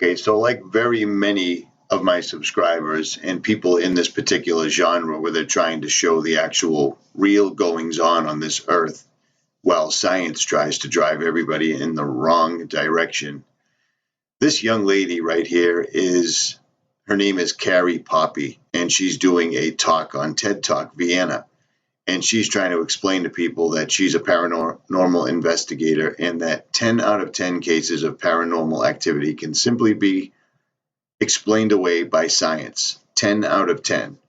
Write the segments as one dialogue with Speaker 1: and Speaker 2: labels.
Speaker 1: Okay, so like very many of my subscribers and people in this particular genre where they're trying to show the actual real goings on this earth, while science tries to drive everybody in the wrong direction. This young lady right here her name is 𝗦𝗵𝗿𝗵, and she's doing a talk on TED Talk Vienna. And she's trying to explain to people that she's a paranormal investigator and that 10 out of 10 cases of paranormal activity can simply be explained away by science. 10 out of 10.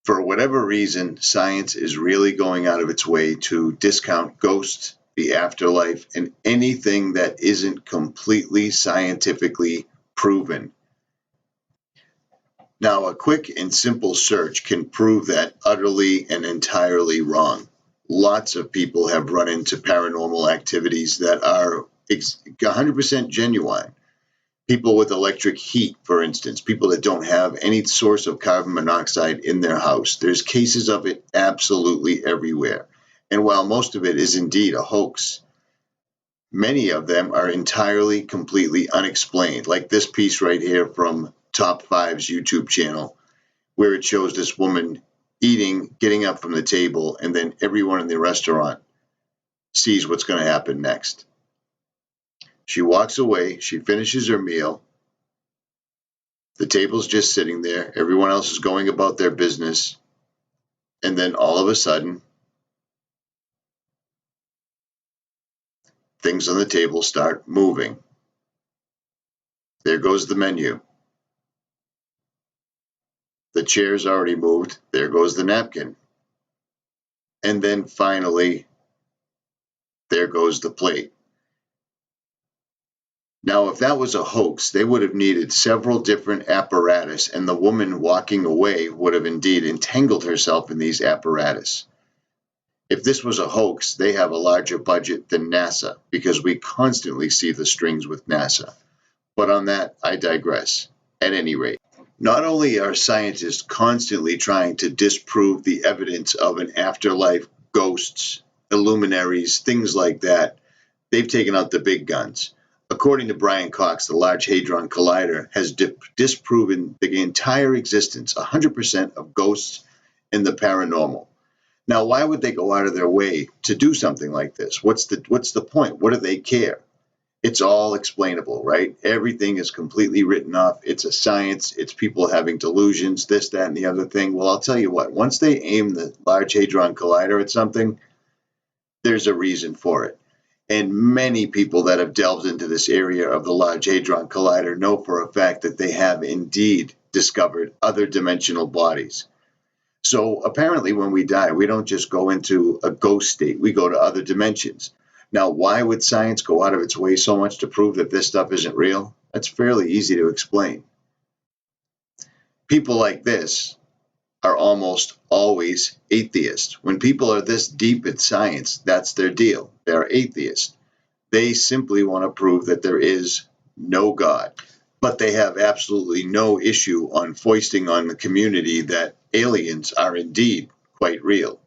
Speaker 1: For whatever reason, science is really going out of its way to discount ghosts, the afterlife, and anything that isn't completely scientifically proven. Now, a quick and simple search can prove that utterly and entirely wrong. Lots of people have run into paranormal activities that are 100% genuine. People with electric heat, for instance, people that don't have any source of carbon monoxide in their house. There's cases of it absolutely everywhere. And while most of it is indeed a hoax, many of them are entirely, completely unexplained, like this piece right here from Top 5's YouTube channel, where it shows this woman eating, getting up from the table, and then everyone in the restaurant sees what's going to happen next. She walks away, she finishes her meal, the table's just sitting there, everyone else is going about their business, and then all of a sudden, things on the table start moving. There goes the menu. The chair's already moved. There goes the napkin. And then finally, there goes the plate. Now, if that was a hoax, they would have needed several different apparatus, and the woman walking away would have indeed entangled herself in these apparatus. If this was a hoax, they have a larger budget than NASA, because we constantly see the strings with NASA. But on that, I digress. At any rate, not only are scientists constantly trying to disprove the evidence of an afterlife, ghosts, illuminaries, things like that, they've taken out the big guns. According to Brian Cox, the Large Hadron Collider has disproven the entire existence, 100% of ghosts and the paranormal. Now, why would they go out of their way to do something like this? What's the point? What do they care? It's all explainable, right? Everything is completely written off. It's a science. It's people having delusions, this, that, and the other thing. Well, I'll tell you what, once they aim the Large Hadron Collider at something, there's a reason for it. And many people that have delved into this area of the Large Hadron Collider know for a fact that they have indeed discovered other dimensional bodies. So apparently when we die, we don't just go into a ghost state. We go to other dimensions. Now, why would science go out of its way so much to prove that this stuff isn't real? That's fairly easy to explain. People like this are almost always atheists. When people are this deep in science, that's their deal. They're atheists. They simply want to prove that there is no God. But they have absolutely no issue on foisting on the community that aliens are indeed quite real.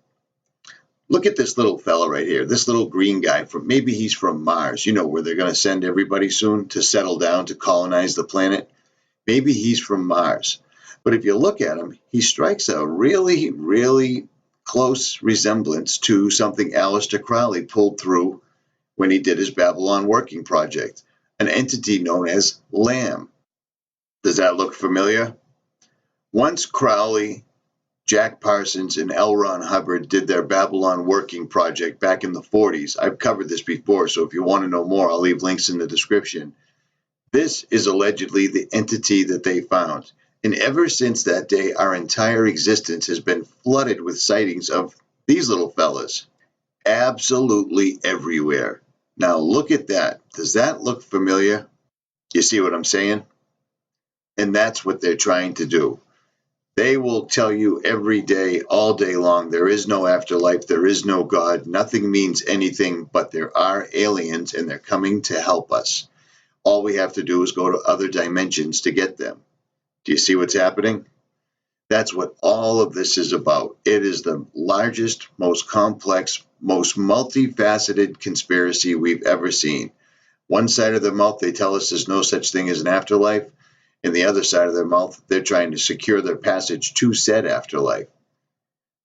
Speaker 1: Look at this little fella right here, this little green guy. Maybe he's from Mars, where they're going to send everybody soon to settle down to colonize the planet. Maybe he's from Mars. But if you look at him, he strikes a really, really close resemblance to something Aleister Crowley pulled through when he did his Babylon working project, an entity known as 𝗦𝗵𝗿𝗍. Does that look familiar? Once Crowley, Jack Parsons, and L. Ron Hubbard did their Babylon working project back in the 40s. I've covered this before, so if you want to know more, I'll leave links in the description. This is allegedly the entity that they found. And ever since that day, our entire existence has been flooded with sightings of these little fellas. Absolutely everywhere. Now look at that. Does that look familiar? You see what I'm saying? And that's what they're trying to do. They will tell you every day, all day long, there is no afterlife, there is no God, nothing means anything, but there are aliens and they're coming to help us. All we have to do is go to other dimensions to get them. Do you see what's happening? That's what all of this is about. It is the largest, most complex, most multifaceted conspiracy we've ever seen. One side of their mouth, they tell us there's no such thing as an afterlife. In the other side of their mouth, they're trying to secure their passage to said afterlife.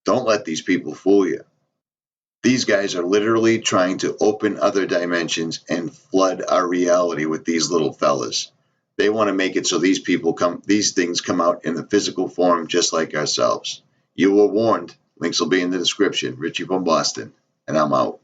Speaker 1: Don't let these people fool you. These guys are literally trying to open other dimensions and flood our reality with these little fellas. They want to make it so these things come out in the physical form just like ourselves. You were warned. Links will be in the description. Richie from Boston, and I'm out.